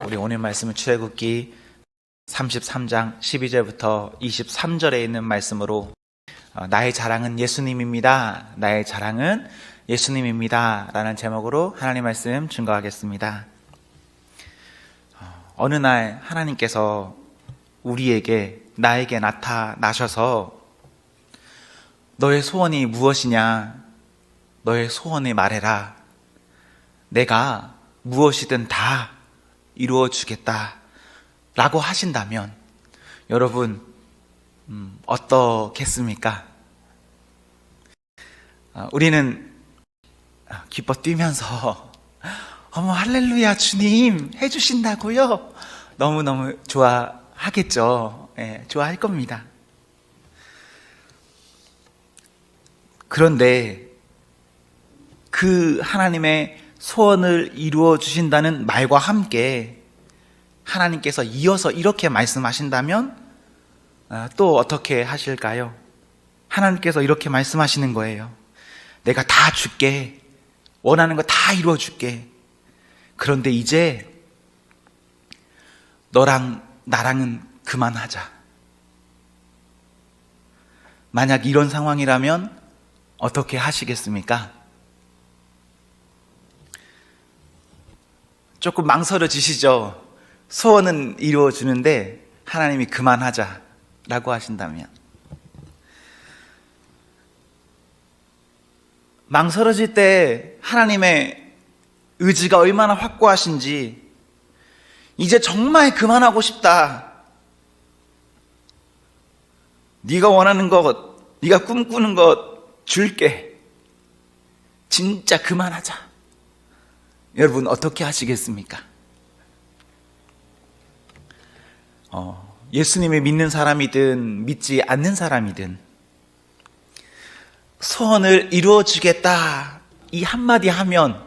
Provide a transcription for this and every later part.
우리 오늘 말씀은 출애굽기 33장 12절부터 23절에 있는 말씀으로 나의 자랑은 예수님입니다. 나의 자랑은 예수님입니다. 라는 제목으로 하나님 말씀 증거하겠습니다. 어느 날 하나님께서 우리에게, 나에게 나타나셔서 너의 소원이 무엇이냐? 너의 소원을 말해라. 내가 무엇이든 다 이루어 주겠다 라고 하신다면 여러분 어떻겠습니까? 우리는 기뻐 뛰면서 어머 할렐루야 주님 해주신다고요? 너무너무 좋아하겠죠. 좋아할 겁니다. 그런데 그 하나님의 소원을 이루어 주신다는 말과 함께 하나님께서 이어서 이렇게 말씀하신다면 또 어떻게 하실까요? 하나님께서 이렇게 말씀하시는 거예요. 내가 다 줄게. 원하는 거 다 이루어 줄게. 그런데 이제 너랑 나랑은 그만하자. 만약 이런 상황이라면 어떻게 하시겠습니까? 조금 망설여지시죠? 소원은 이루어주는데 하나님이 그만하자라고 하신다면. 망설여질 때 하나님의 의지가 얼마나 확고하신지, 이제 정말 그만하고 싶다. 네가 원하는 것, 네가 꿈꾸는 것 줄게. 진짜 그만하자. 여러분 어떻게 하시겠습니까? 예수님을 믿는 사람이든 믿지 않는 사람이든 소원을 이루어 주겠다 이 한마디 하면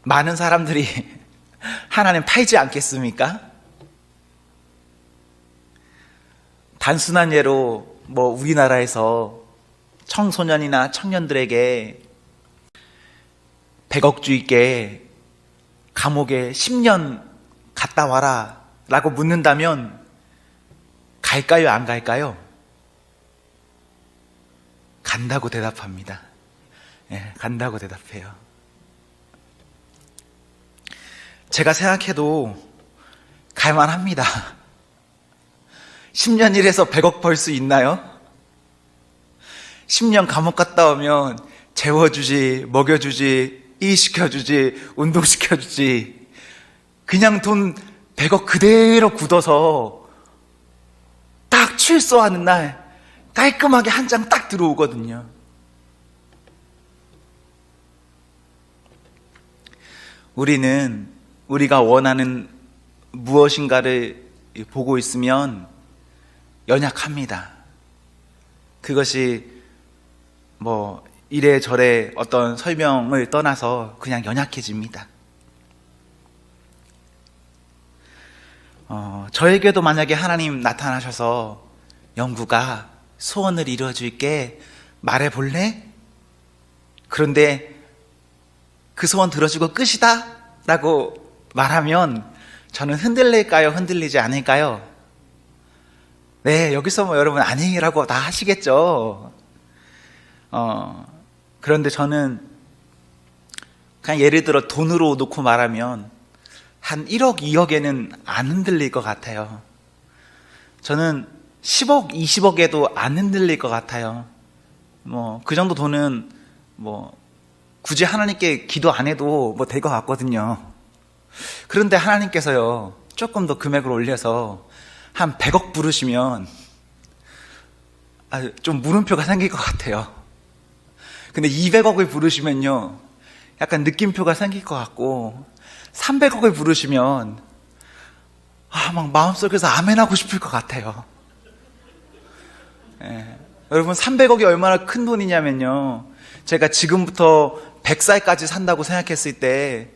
많은 사람들이 하나님 팔지 않겠습니까? 단순한 예로 우리나라에서 청소년이나 청년들에게 100억 주있게 감옥에 10년 갔다 와라 라고 묻는다면 갈까요, 안 갈까요? 간다고 대답합니다. 간다고 대답해요. 제가 생각해도 갈만합니다. 10년 일해서 100억 벌 수 있나요? 10년 감옥 갔다 오면 재워주지, 먹여주지, 일시켜주지, 운동시켜주지, 그냥 돈 100억 그대로 굳어서 딱 출소하는 날 깔끔하게 한 장 딱 들어오거든요. 우리는 우리가 원하는 무엇인가를 보고 있으면 연약합니다. 그것이 이래저래 어떤 설명을 떠나서 그냥 연약해집니다. 저에게도 만약에 하나님 나타나셔서 영구가 소원을 이루어줄게 말해볼래? 그런데 그 소원 들어주고 끝이다 라고 말하면 저는 흔들릴까요? 흔들리지 않을까요? 네, 여기서 여러분 아니라고 다 하시겠죠. 그런데 저는 그냥 예를 들어 돈으로 놓고 말하면 한 1억, 2억에는 안 흔들릴 것 같아요. 저는 10억, 20억에도 안 흔들릴 것 같아요. 그 정도 돈은 굳이 하나님께 기도 안 해도 될 것 같거든요. 그런데 하나님께서요, 조금 더 금액을 올려서 한 100억 부르시면 좀 물음표가 생길 것 같아요. 근데 200억을 부르시면요, 약간 느낌표가 생길 것 같고, 300억을 부르시면 막 마음속에서 아멘 하고 싶을 것 같아요. 여러분 300억이 얼마나 큰 돈이냐면요, 제가 지금부터 100살까지 산다고 생각했을 때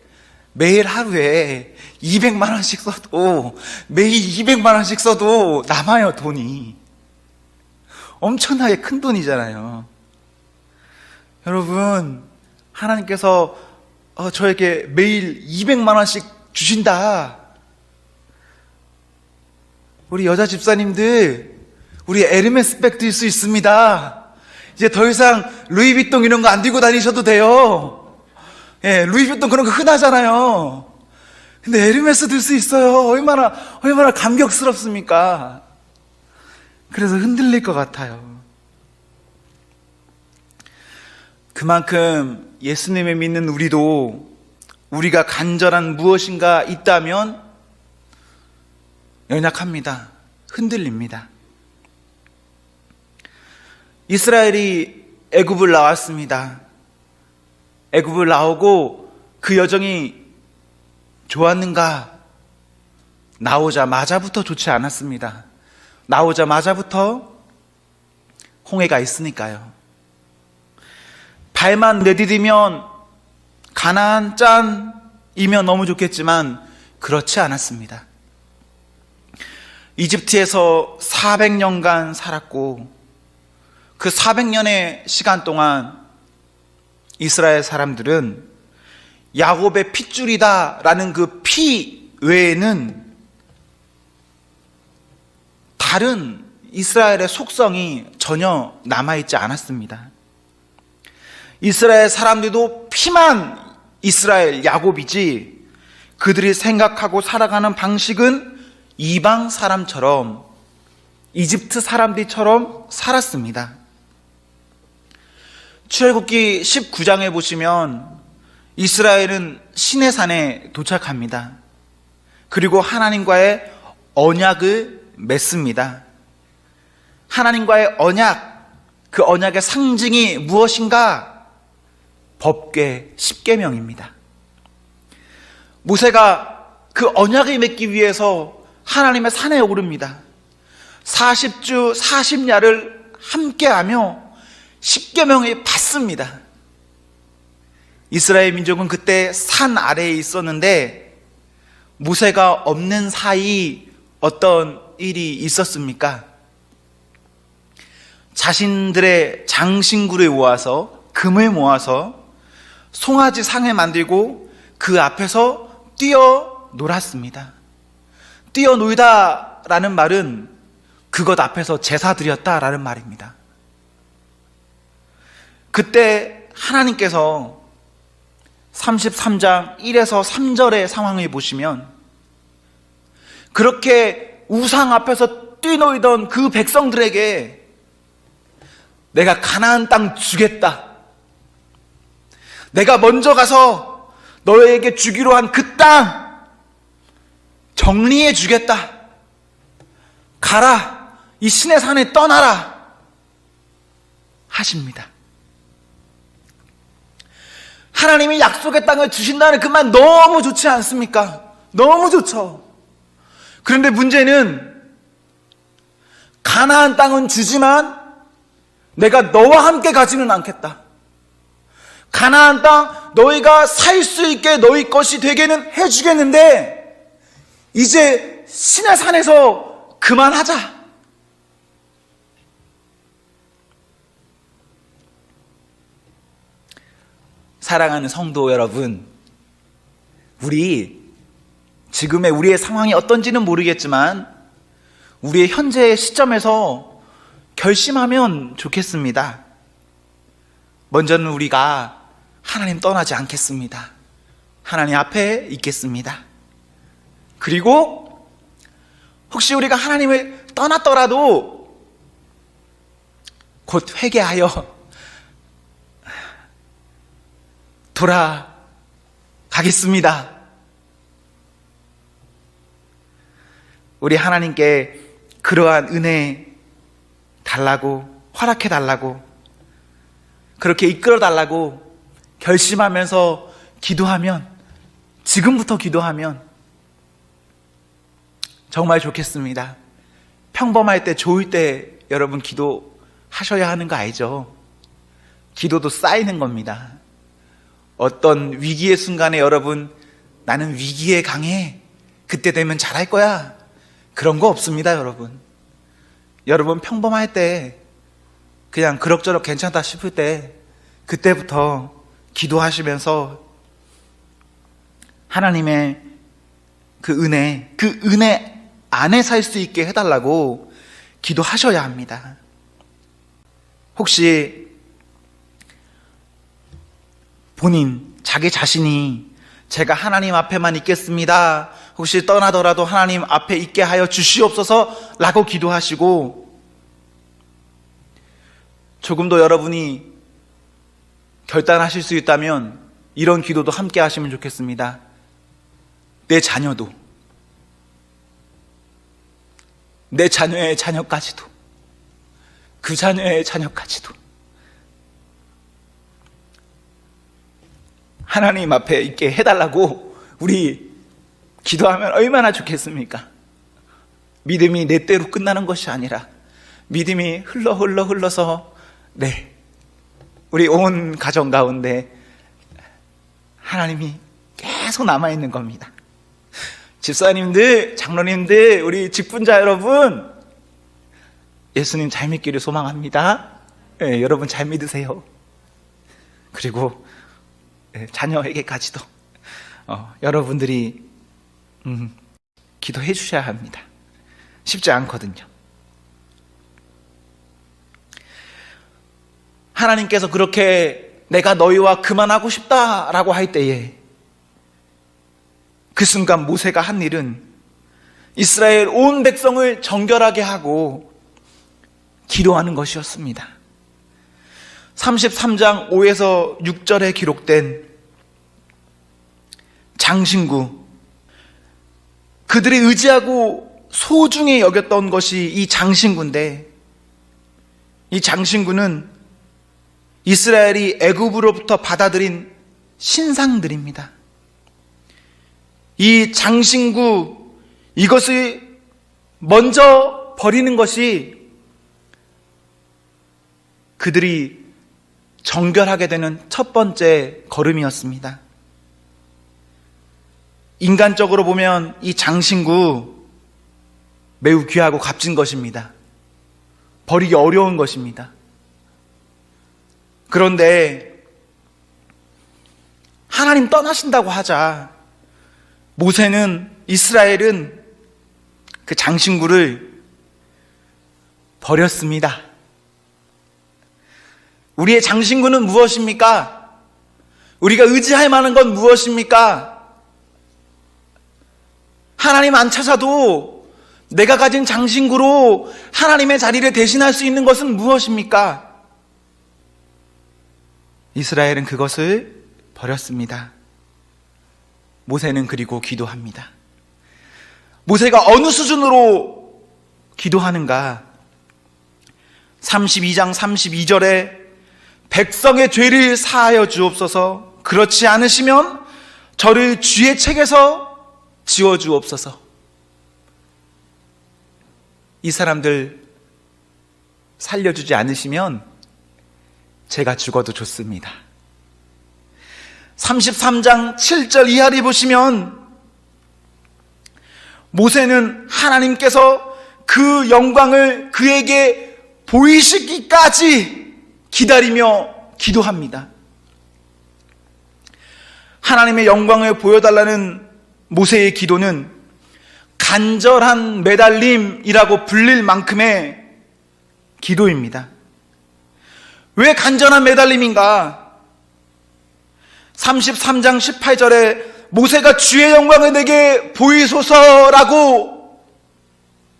매일 하루에 200만 원씩 써도, 매일 200만 원씩 써도 남아요, 돈이. 엄청나게 큰 돈이잖아요. 여러분, 하나님께서 저에게 매일 200만 원씩 주신다. 우리 여자 집사님들, 우리 에르메스 백 들 수 있습니다. 이제 더 이상 루이비통 이런 거 안 들고 다니셔도 돼요. 예, 루이비통 그런 거 흔하잖아요. 근데 에르메스 들 수 있어요. 얼마나 감격스럽습니까? 그래서 흔들릴 것 같아요. 그만큼 예수님을 믿는 우리도 우리가 간절한 무엇인가 있다면 연약합니다. 흔들립니다. 이스라엘이 애굽을 나왔습니다. 애굽을 나오고 그 여정이 좋았는가? 나오자마자부터 좋지 않았습니다. 나오자마자부터 홍해가 있으니까요. 발만 내디디면 가나안 짠이면 너무 좋겠지만 그렇지 않았습니다. 이집트에서 400년간 살았고 그 400년의 시간 동안 이스라엘 사람들은 야곱의 핏줄이다라는 그 피 외에는 다른 이스라엘의 속성이 전혀 남아있지 않았습니다. 이스라엘 사람들도 피만 이스라엘 야곱이지 그들이 생각하고 살아가는 방식은 이방 사람처럼 이집트 사람들처럼 살았습니다. 출애굽기 19장에 보시면 이스라엘은 시내산에 도착합니다. 그리고 하나님과의 언약을 맺습니다. 하나님과의 언약, 그 언약의 상징이 무엇인가? 법궤 10계명입니다. 모세가 그 언약을 맺기 위해서 하나님의 산에 오릅니다. 40주 40야를 함께하며 10계명을 받습니다. 이스라엘 민족은 그때 산 아래에 있었는데 모세가 없는 사이 어떤 일이 있었습니까? 자신들의 장신구를 모아서 금을 모아서 송아지 상을 만들고 그 앞에서 뛰어놀았습니다. 뛰어놀다라는 말은 그것 앞에서 제사 드렸다라는 말입니다. 그때 하나님께서 33장 1에서 3절의 상황을 보시면 그렇게 우상 앞에서 뛰놀던 그 백성들에게 내가 가나안 땅 주겠다. 내가 먼저 가서 너에게 주기로 한 그 땅 정리해 주겠다. 가라. 이 신의 산에 떠나라. 하십니다. 하나님이 약속의 땅을 주신다는 그 말 너무 좋지 않습니까? 너무 좋죠. 그런데 문제는 가나안 땅은 주지만 내가 너와 함께 가지는 않겠다. 가나안 땅 너희가 살 수 있게 너희 것이 되게는 해주겠는데 이제 신의 산에서 그만하자. 사랑하는 성도 여러분, 지금의 우리의 상황이 어떤지는 모르겠지만 우리의 현재의 시점에서 결심하면 좋겠습니다. 먼저는 우리가 하나님 떠나지 않겠습니다. 하나님 앞에 있겠습니다. 그리고 혹시 우리가 하나님을 떠났더라도 곧 회개하여 돌아가겠습니다. 우리 하나님께 그러한 은혜 달라고, 허락해 달라고, 그렇게 이끌어 달라고 결심하면서 기도하면, 지금부터 기도하면 정말 좋겠습니다. 평범할 때, 좋을 때 여러분 기도하셔야 하는 거 알죠? 기도도 쌓이는 겁니다. 어떤 위기의 순간에 여러분, 나는 위기에 강해, 그때 되면 잘할 거야, 그런 거 없습니다. 여러분 평범할 때, 그냥 그럭저럭 괜찮다 싶을 때 그때부터 기도하시면서 하나님의 그 은혜 안에 살 수 있게 해달라고 기도하셔야 합니다. 혹시 자기 자신이 제가 하나님 앞에만 있겠습니다, 혹시 떠나더라도 하나님 앞에 있게 하여 주시옵소서 라고 기도하시고, 조금 더 여러분이 결단하실 수 있다면 이런 기도도 함께 하시면 좋겠습니다. 내 자녀도, 내 자녀의 자녀까지도, 그 자녀의 자녀까지도 하나님 앞에 있게 해달라고 우리 기도하면 얼마나 좋겠습니까? 믿음이 내 때로 끝나는 것이 아니라 믿음이 흘러서 우리 온 가정 가운데 하나님이 계속 남아있는 겁니다. 집사님들, 장로님들, 우리 직분자 여러분, 예수님 잘 믿기를 소망합니다. 여러분 잘 믿으세요. 그리고 자녀에게까지도 여러분들이 기도해 주셔야 합니다. 쉽지 않거든요. 하나님께서 그렇게 내가 너희와 그만하고 싶다라고 할 때에 그 순간 모세가 한 일은 이스라엘 온 백성을 정결하게 하고 기도하는 것이었습니다. 33장 5에서 6절에 기록된 장신구, 그들이 의지하고 소중히 여겼던 것이 이 장신구인데, 이 장신구는 이스라엘이 애굽으로부터 받아들인 신상들입니다. 이 장신구, 이것을 먼저 버리는 것이 그들이 정결하게 되는 첫 번째 걸음이었습니다. 인간적으로 보면 이 장신구 매우 귀하고 값진 것입니다. 버리기 어려운 것입니다. 그런데 하나님 떠나신다고 하자 이스라엘은 그 장신구를 버렸습니다. 우리의 장신구는 무엇입니까? 우리가 의지할 만한 건 무엇입니까? 하나님 안 찾아도 내가 가진 장신구로 하나님의 자리를 대신할 수 있는 것은 무엇입니까? 이스라엘은 그것을 버렸습니다. 모세는 그리고 기도합니다. 모세가 어느 수준으로 기도하는가? 32장 32절에 백성의 죄를 사하여 주옵소서, 그렇지 않으시면 저를 주의 책에서 지워 주옵소서. 이 사람들 살려주지 않으시면 제가 죽어도 좋습니다. 33장 7절 이하를 보시면 모세는 하나님께서 그 영광을 그에게 보이시기까지 기다리며 기도합니다. 하나님의 영광을 보여달라는 모세의 기도는 간절한 매달림이라고 불릴 만큼의 기도입니다. 왜 간절한 매달림인가? 33장 18절에 모세가 주의 영광을 내게 보이소서라고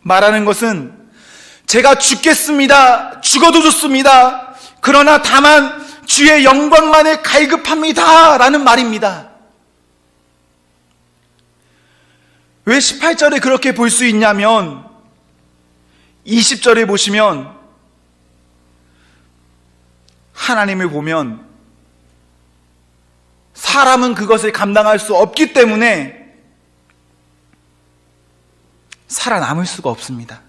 말하는 것은 제가 죽겠습니다, 죽어도 좋습니다, 그러나 다만 주의 영광만을 갈급합니다 라는 말입니다. 왜 18절에 그렇게 볼 수 있냐면 20절에 보시면 하나님을 보면 사람은 그것을 감당할 수 없기 때문에 살아남을 수가 없습니다.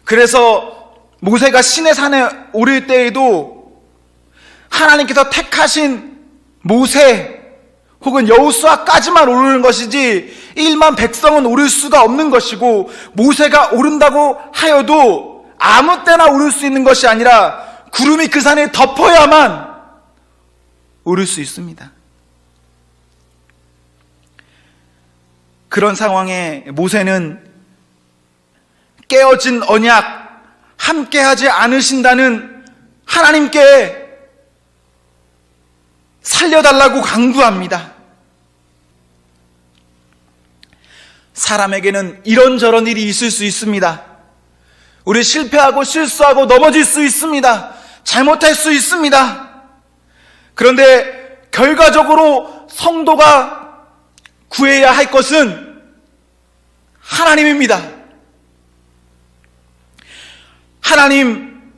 그래서 모세가 시내 산에 오를 때에도 하나님께서 택하신 모세 혹은 여호수아까지만 오르는 것이지 1만 백성은 오를 수가 없는 것이고, 모세가 오른다고 하여도 아무 때나 오를 수 있는 것이 아니라 구름이 그 산에 덮어야만 오를 수 있습니다. 그런 상황에 모세는 깨어진 언약, 함께하지 않으신다는 하나님께 살려달라고 간구합니다. 사람에게는 이런저런 일이 있을 수 있습니다. 우리 실패하고 실수하고 넘어질 수 있습니다. 잘못할 수 있습니다. 그런데 결과적으로 성도가 구해야 할 것은 하나님입니다. 하나님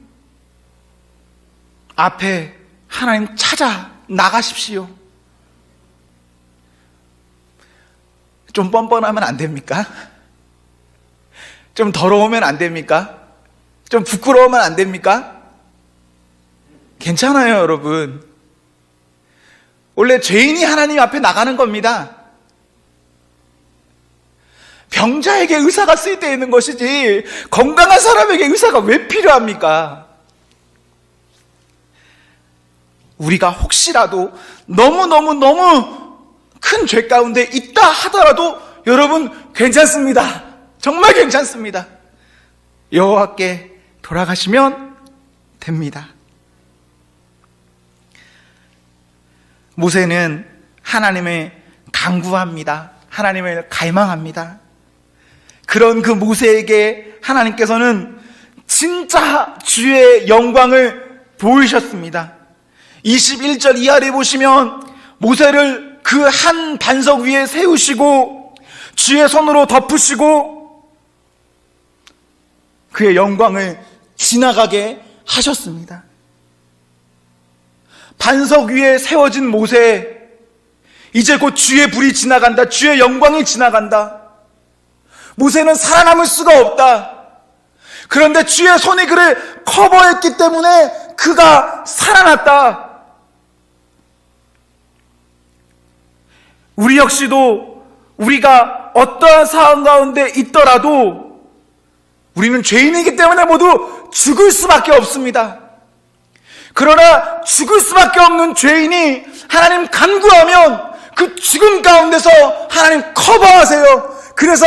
앞에 하나님 찾아 나가십시오. 좀 뻔뻔하면 안 됩니까? 좀 더러우면 안 됩니까? 좀 부끄러우면 안 됩니까? 괜찮아요, 여러분. 원래 죄인이 하나님 앞에 나가는 겁니다. 병자에게 의사가 쓰여져 있는 것이지 건강한 사람에게 의사가 왜 필요합니까? 우리가 혹시라도 너무 큰 죄 가운데 있다 하더라도 여러분 괜찮습니다. 정말 괜찮습니다. 여호와께 돌아가시면 됩니다. 모세는 하나님을 간구합니다. 하나님을 갈망합니다. 그런 그 모세에게 하나님께서는 진짜 주의 영광을 보이셨습니다. 21절 이하를 보시면 모세를 그 한 반석 위에 세우시고 주의 손으로 덮으시고 그의 영광을 지나가게 하셨습니다. 반석 위에 세워진 모세, 이제 곧 주의 불이 지나간다. 주의 영광이 지나간다. 모세는 살아남을 수가 없다. 그런데 주의 손이 그를 커버했기 때문에 그가 살아났다. 우리 역시도 우리가 어떠한 상황 가운데 있더라도 우리는 죄인이기 때문에 모두 죽을 수밖에 없습니다. 그러나 죽을 수밖에 없는 죄인이 하나님 간구하면 그 죽음 가운데서 하나님 커버하세요. 그래서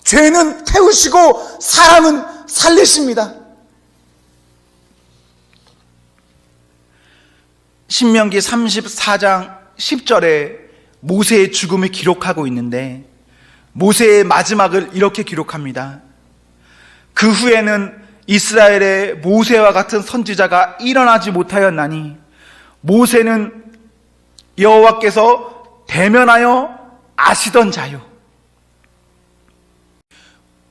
죄는 태우시고 사람은 살리십니다. 신명기 34장 10절에 모세의 죽음을 기록하고 있는데 모세의 마지막을 이렇게 기록합니다. 그 후에는 이스라엘의 모세와 같은 선지자가 일어나지 못하였나니 모세는 여호와께서 대면하여 아시던 자요.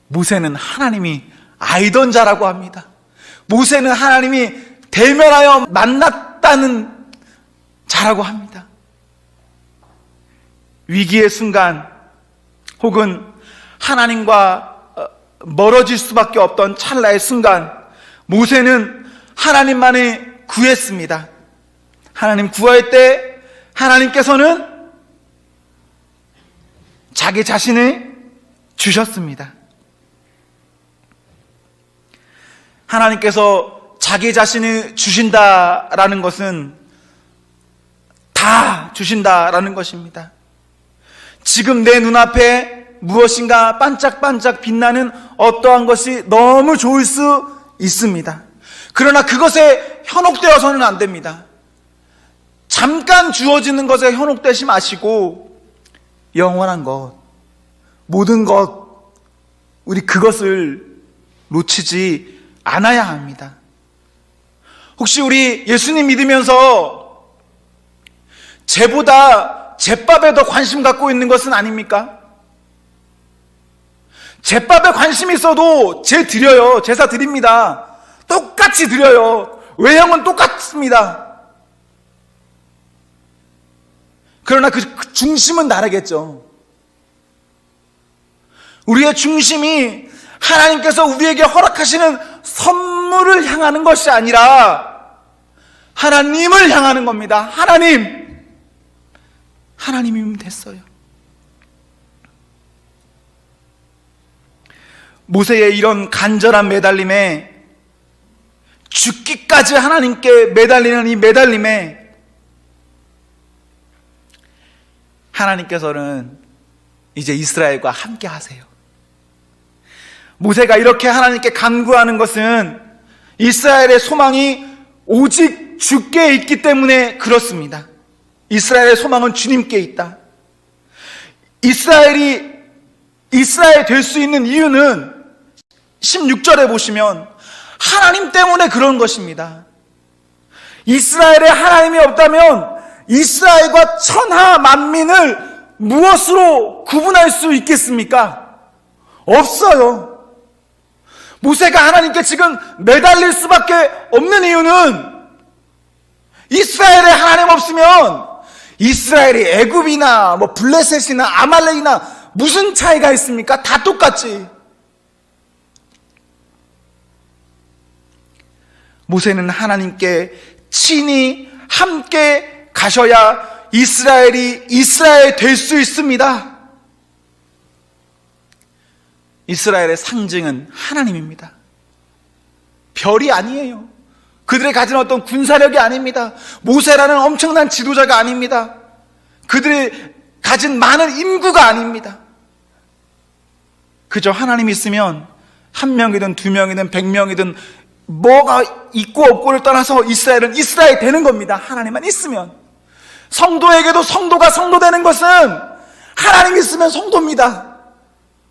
모세는 하나님이 알던 자라고 합니다. 모세는 하나님이 대면하여 만났다는 자라고 합니다. 위기의 순간 혹은 하나님과 멀어질 수밖에 없던 찰나의 순간 모세는 하나님만을 구했습니다. 하나님 구할 때 하나님께서는 자기 자신을 주셨습니다. 하나님께서 자기 자신을 주신다라는 것은 다 주신다라는 것입니다. 지금 내 눈앞에 무엇인가 반짝반짝 빛나는 어떠한 것이 너무 좋을 수 있습니다. 그러나 그것에 현혹되어서는 안 됩니다. 잠깐 주어지는 것에 현혹되지 마시고 영원한 것, 모든 것, 우리 그것을 놓치지 않아야 합니다. 혹시 우리 예수님 믿으면서 죄보다 제밥에 더 관심 갖고 있는 것은 아닙니까? 제밥에 관심 있어도 제 드려요. 제사 드립니다. 똑같이 드려요. 외형은 똑같습니다. 그러나 그 중심은 다르겠죠. 우리의 중심이 하나님께서 우리에게 허락하시는 선물을 향하는 것이 아니라 하나님을 향하는 겁니다. 하나님이면 됐어요. 모세의 이런 간절한 매달림에 죽기까지 하나님께 매달리는 이 매달림에 하나님께서는 이제 이스라엘과 함께 하세요. 모세가 이렇게 하나님께 간구하는 것은 이스라엘의 소망이 오직 주께 있기 때문에 그렇습니다. 이스라엘의 소망은 주님께 있다. 이스라엘 될 수 있는 이유는 16절에 보시면 하나님 때문에 그런 것입니다. 이스라엘에 하나님이 없다면 이스라엘과 천하 만민을 무엇으로 구분할 수 있겠습니까? 없어요. 모세가 하나님께 지금 매달릴 수밖에 없는 이유는 이스라엘에 하나님 없으면 이스라엘이 애굽이나 블레셋이나 아말렉이나 무슨 차이가 있습니까? 다 똑같지. 모세는 하나님께 친히 함께 가셔야 이스라엘이 이스라엘 될 수 있습니다. 이스라엘의 상징은 하나님입니다. 별이 아니에요. 그들이 가진 어떤 군사력이 아닙니다. 모세라는 엄청난 지도자가 아닙니다. 그들이 가진 많은 인구가 아닙니다. 그저 하나님이 있으면 한 명이든 두 명이든 100명이든 뭐가 있고 없고를 떠나서 이스라엘은 이스라엘 되는 겁니다. 하나님만 있으면. 성도에게도 성도가 성도되는 것은 하나님 있으면 성도입니다.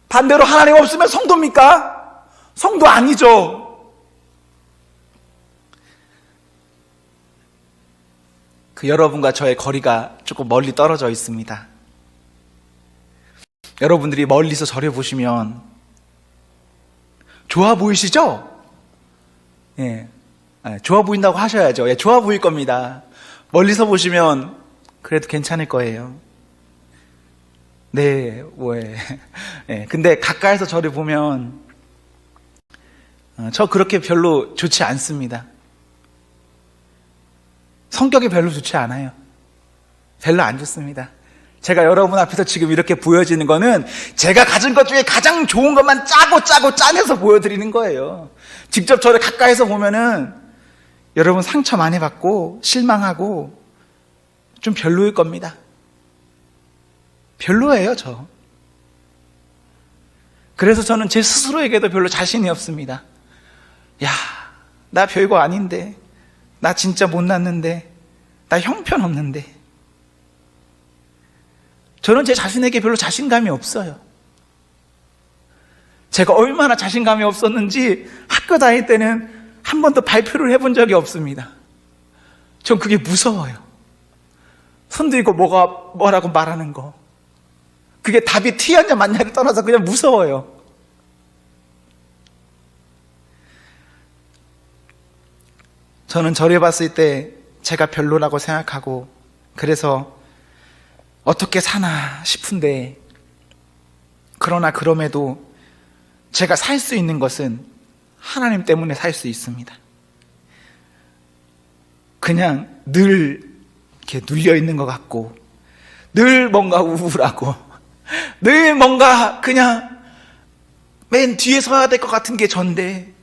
반대로 하나님 없으면 성도입니까? 성도 아니죠. 여러분과 저의 거리가 조금 멀리 떨어져 있습니다. 여러분들이 멀리서 저를 보시면 좋아 보이시죠? 예, 좋아 보인다고 하셔야죠. 예, 좋아 보일 겁니다. 멀리서 보시면 그래도 괜찮을 거예요. 네, 예, 근데 가까이서 저를 보면 저 그렇게 별로 좋지 않습니다. 성격이 별로 좋지 않아요. 별로 안 좋습니다. 제가 여러분 앞에서 지금 이렇게 보여지는 거는 제가 가진 것 중에 가장 좋은 것만 짜고 짜내서 보여드리는 거예요. 직접 저를 가까이서 보면은 여러분 상처 많이 받고 실망하고 좀 별로일 겁니다. 별로예요, 저. 그래서 저는 제 스스로에게도 별로 자신이 없습니다. 야, 나 별거 아닌데, 나 진짜 못났는데, 나 형편없는데. 저는 제 자신에게 별로 자신감이 없어요. 제가 얼마나 자신감이 없었는지 학교 다닐 때는 한 번도 발표를 해본 적이 없습니다. 전 그게 무서워요. 손 들고 뭐라고 말하는 거. 그게 답이 T였냐 맞냐를 떠나서 그냥 무서워요. 저는 저를 봤을 때 제가 별로라고 생각하고 그래서 어떻게 사나 싶은데 그러나 그럼에도 제가 살 수 있는 것은 하나님 때문에 살 수 있습니다. 그냥 늘 이렇게 눌려 있는 것 같고 늘 뭔가 우울하고 늘 뭔가 그냥 맨 뒤에 서야 될 것 같은 게 전데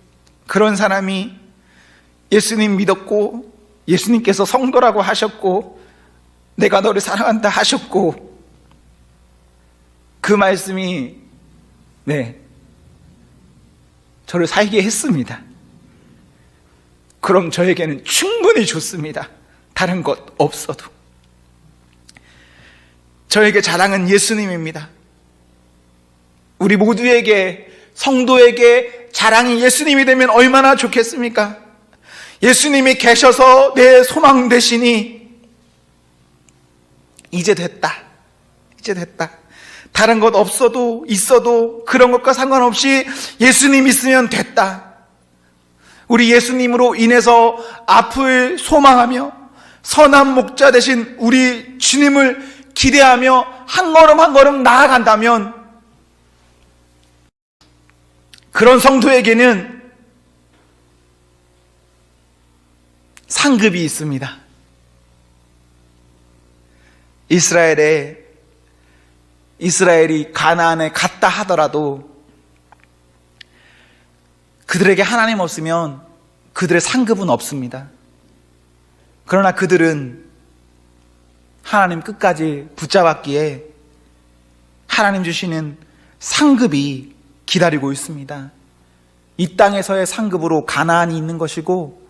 그런 사람이 예수님 믿었고 예수님께서 성도라고 하셨고 내가 너를 사랑한다 하셨고 그 말씀이 저를 살게 했습니다. 그럼 저에게는 충분히 좋습니다. 다른 것 없어도. 저에게 자랑은 예수님입니다. 우리 모두에게 성도에게 자랑이 예수님이 되면 얼마나 좋겠습니까? 예수님이 계셔서 내 소망 되시니 이제 됐다. 다른 것 없어도 있어도 그런 것과 상관없이 예수님 있으면 됐다. 우리 예수님으로 인해서 앞을 소망하며 선한 목자 되신 우리 주님을 기대하며 한 걸음 한 걸음 나아간다면 그런 성도에게는 상급이 있습니다. 이스라엘이 가나안에 갔다 하더라도 그들에게 하나님 없으면 그들의 상급은 없습니다. 그러나 그들은 하나님 끝까지 붙잡았기에 하나님 주시는 상급이 기다리고 있습니다. 이 땅에서의 상급으로 가나안이 있는 것이고,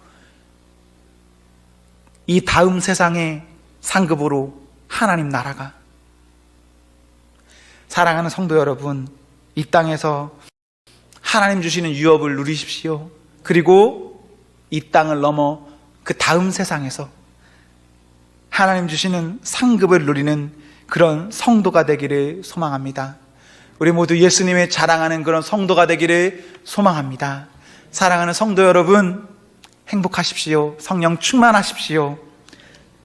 이 다음 세상의 상급으로 하나님 나라가. 사랑하는 성도 여러분, 이 땅에서 하나님 주시는 유업을 누리십시오. 그리고 이 땅을 넘어 그 다음 세상에서 하나님 주시는 상급을 누리는 그런 성도가 되기를 소망합니다. 우리 모두 예수님의 자랑하는 그런 성도가 되기를 소망합니다. 사랑하는 성도 여러분, 행복하십시오. 성령 충만하십시오.